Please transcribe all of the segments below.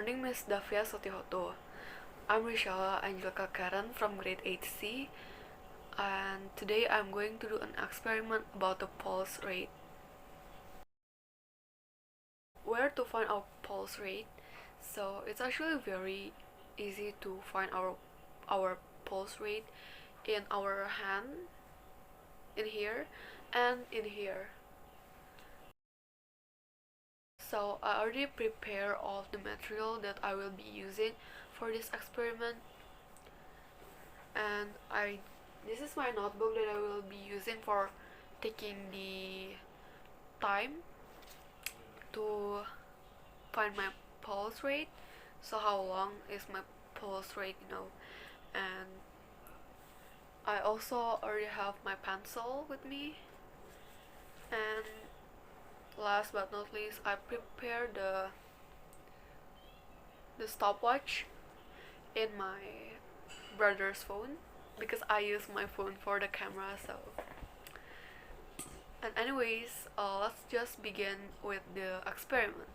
morning, Miss Davia Sotihoto. I'm Rishala Angelica Karen from grade 8C, and today I'm going to do an experiment about the pulse rate. Where to find our pulse rate? So it's actually very easy to find our pulse rate in our hand, in here, and in here. So I already prepared all of the material that I will be using for this experiment, and this is my notebook that I will be using for taking the time to find my pulse rate. So how long is my pulse rate, and I also already have my pencil with me, and last but not least, I prepared the stopwatch in my brother's phone because I use my phone for the camera. So, and anyways, let's just begin with the experiment.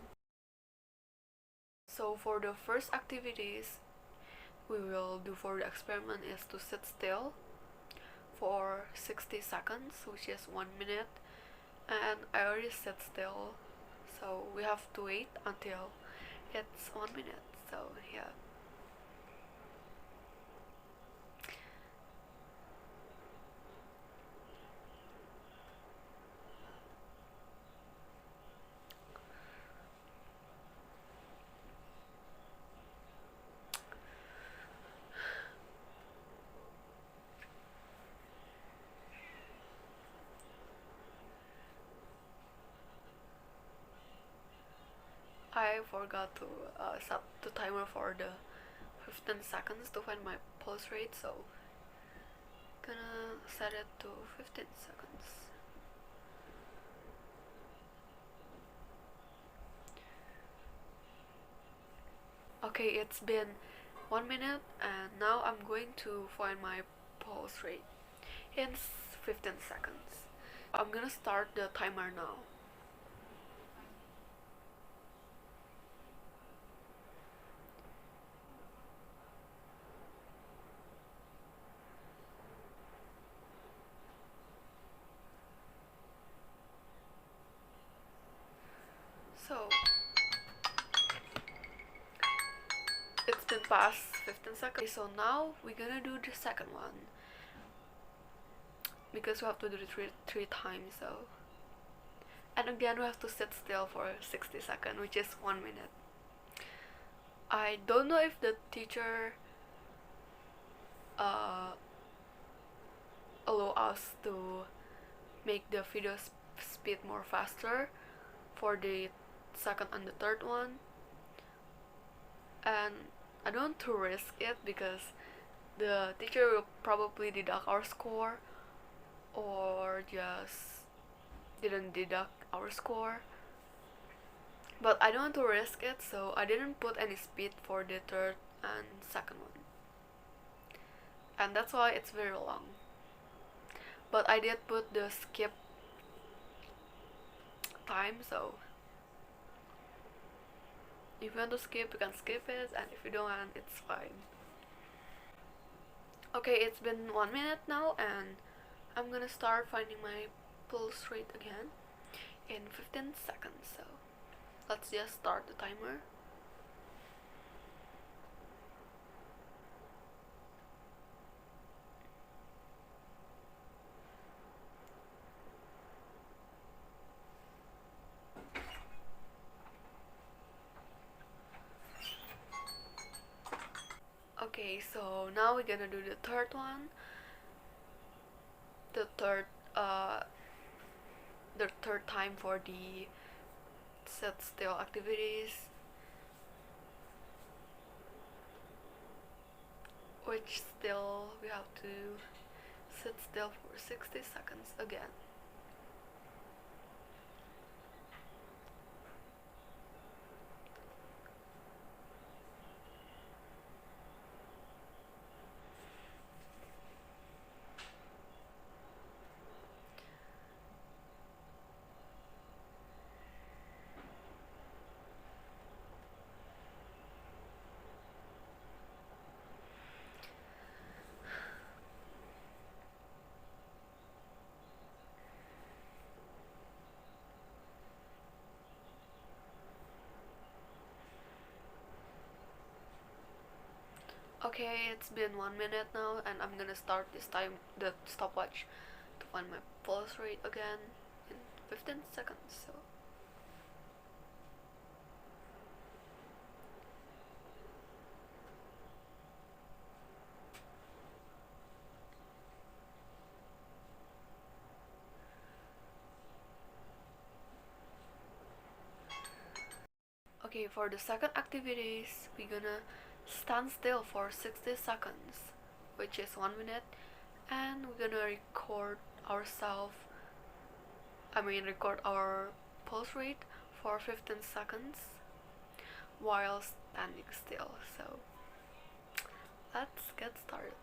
So for the first activities we will do for the experiment is to sit still for 60 seconds, which is 1 minute, and I already sit still, so we have to wait until it's 1 minute. So yeah. I forgot to set the timer for the 15 seconds to find my pulse rate, so gonna set it to 15 seconds. Okay, it's been 1 minute, and now I'm going to find my pulse rate in 15 seconds. I'm gonna start the timer now. So it's been past 15 seconds. So now we're gonna do the second one because we have to do it three times. So, and again we have to sit still for 60 seconds, which is 1 minute. I don't know if the teacher uh, allow us to make the video speed more faster for the second and the third one, and I don't want to risk it because the teacher will probably deduct our score or just didn't deduct our score. But I don't want to risk it, so I didn't put any speed for the third and second one. And that's why it's very long. But I did put the skip time, so if you want to skip, you can skip it, and if you don't want, it's fine. Okay, it's been 1 minute now, and I'm gonna start finding my pulse rate again in 15 seconds. So let's just start the timer. Okay, so now we're gonna do the third one. The third uh the third time for the sit still activities, which still we have to sit still for 60 seconds again. Okay, it's been 1 minute now, and I'm gonna start this time the stopwatch to find my pulse rate again in 15 seconds. So okay, for the second activities, we're gonna stand still for 60 seconds, which is 1 minute, and we're gonna ourselves, record our pulse rate for 15 seconds while standing still. So let's get started.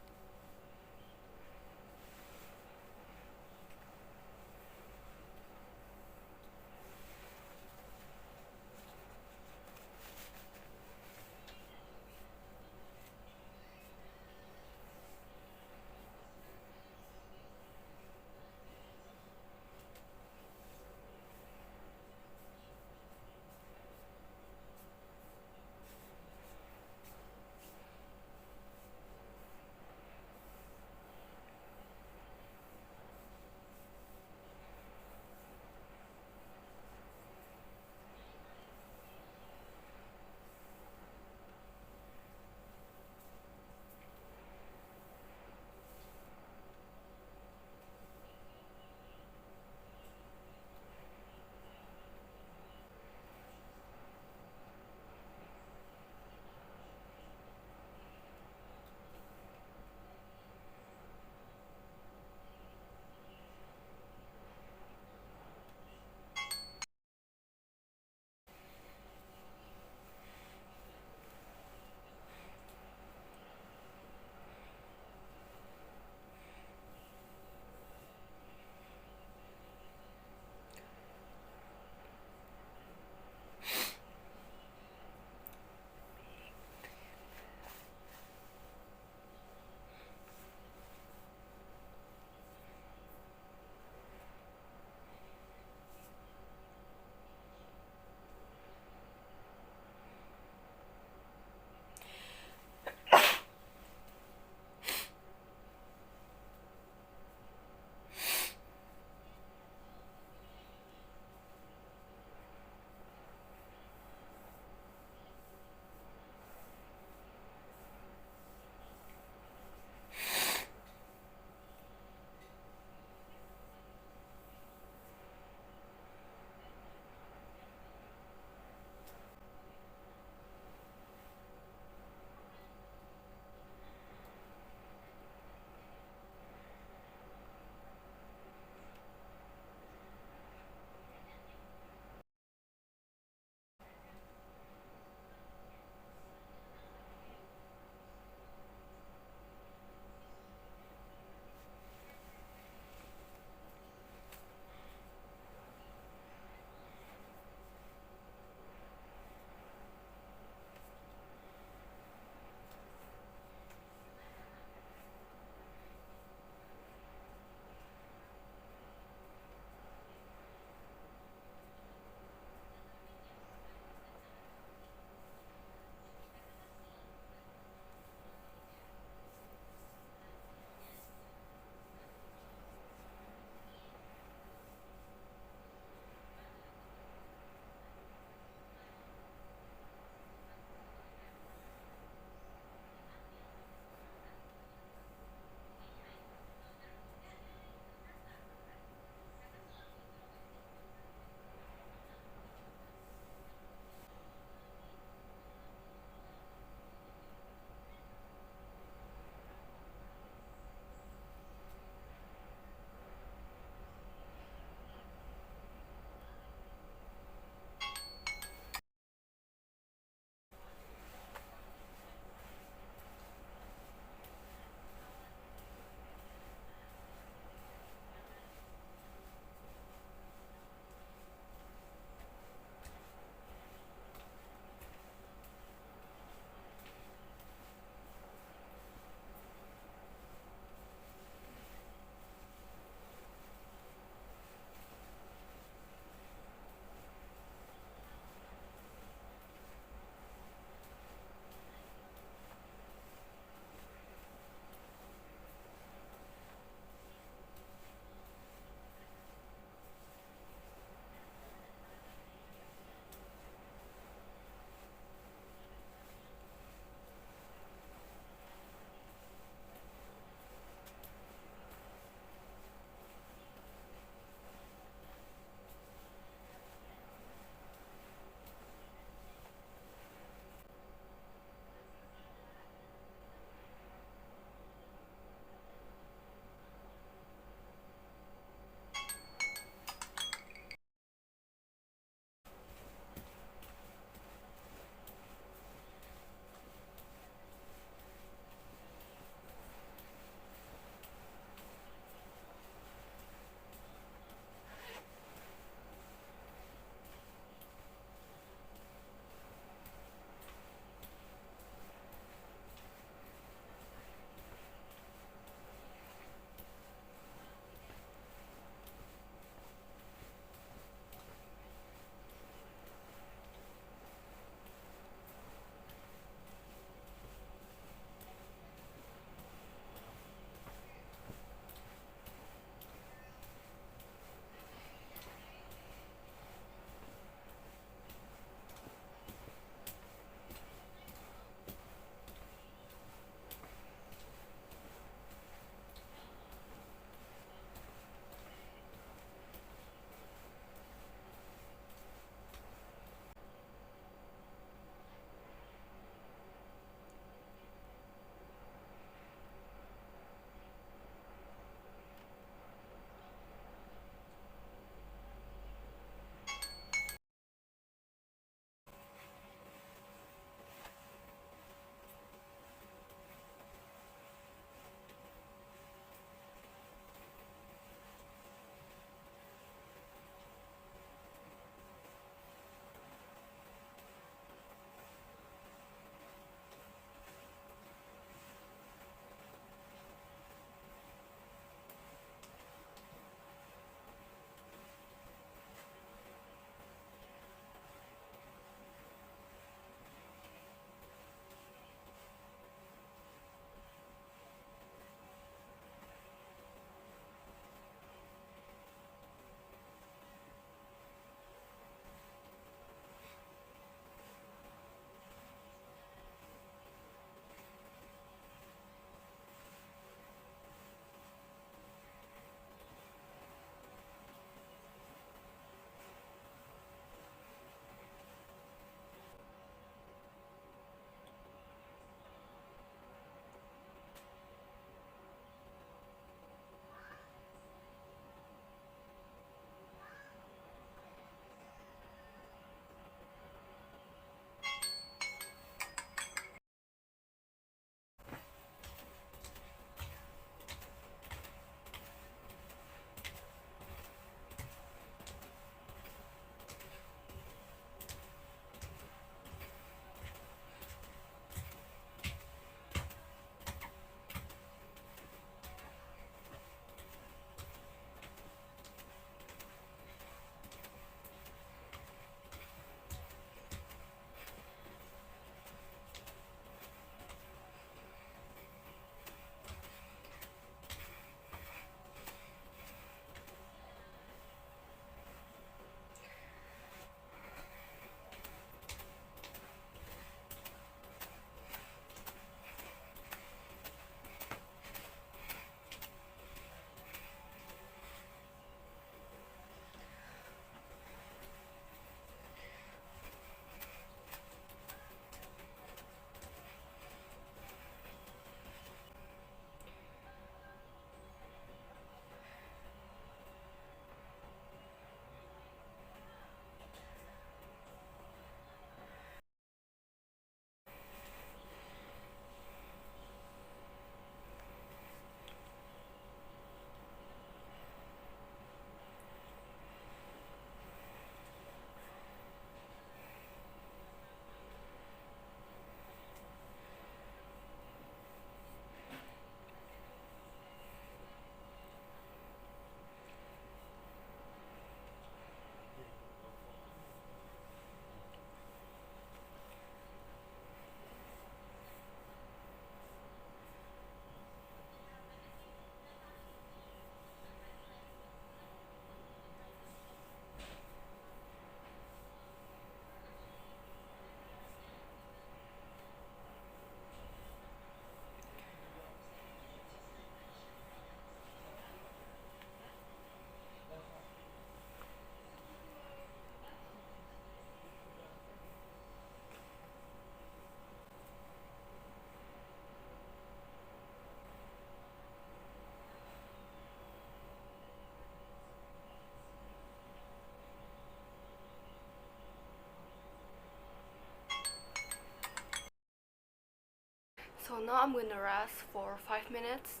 So now I'm gonna rest for 5 minutes,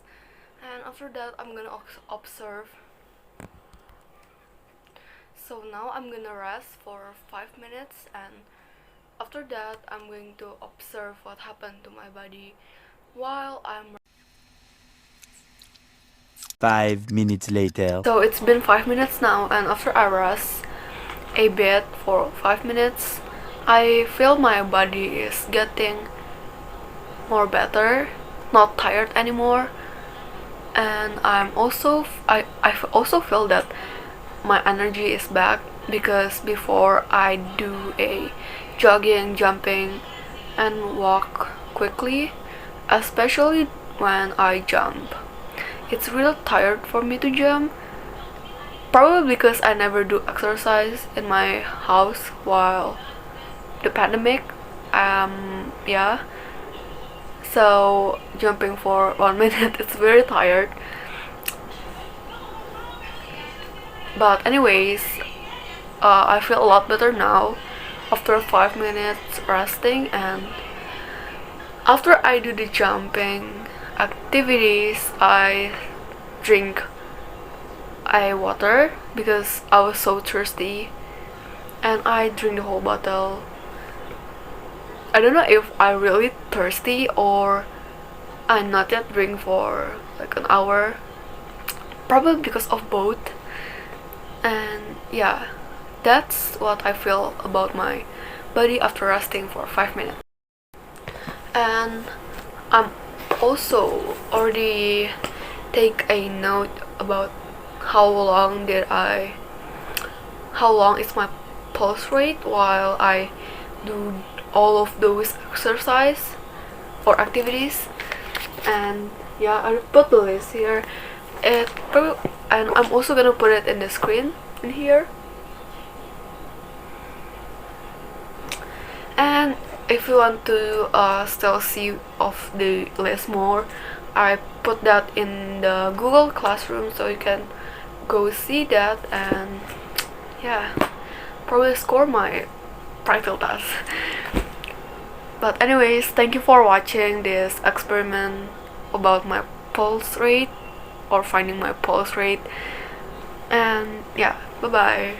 and after that I'm gonna observe. So now I'm gonna rest for 5 minutes, and after that I'm going to observe what happened to my body while I'm. 5 minutes later. So it's been 5 minutes now, and after I rest a bit for 5 minutes, I feel my body is getting more better, not tired anymore, and I also feel that my energy is back, because before I do a jogging, jumping, and walk quickly, especially when I jump. It's real tired for me to jump, probably because I never do exercise in my house while the pandemic. Yeah. So jumping for 1 minute, it's very tired. But anyways, I feel a lot better now after 5 minutes resting, and after I do the jumping activities, I drink water because I was so thirsty, and I drink the whole bottle. I don't know if I'm really thirsty or I not yet drink for like an hour. Probably because of both. And yeah, that's what I feel about my body after resting for 5 minutes. And I'm also already take a note about how long is my pulse rate while I do all of those exercise or activities. And yeah, I put the list here. And I'm also gonna put it in the screen in here. And if you want to still see of the list more, I put that in the Google Classroom, so you can go see that, and yeah, probably score my practical test. But anyways, thank you for watching this experiment about my pulse rate, or finding my pulse rate. And yeah, bye bye.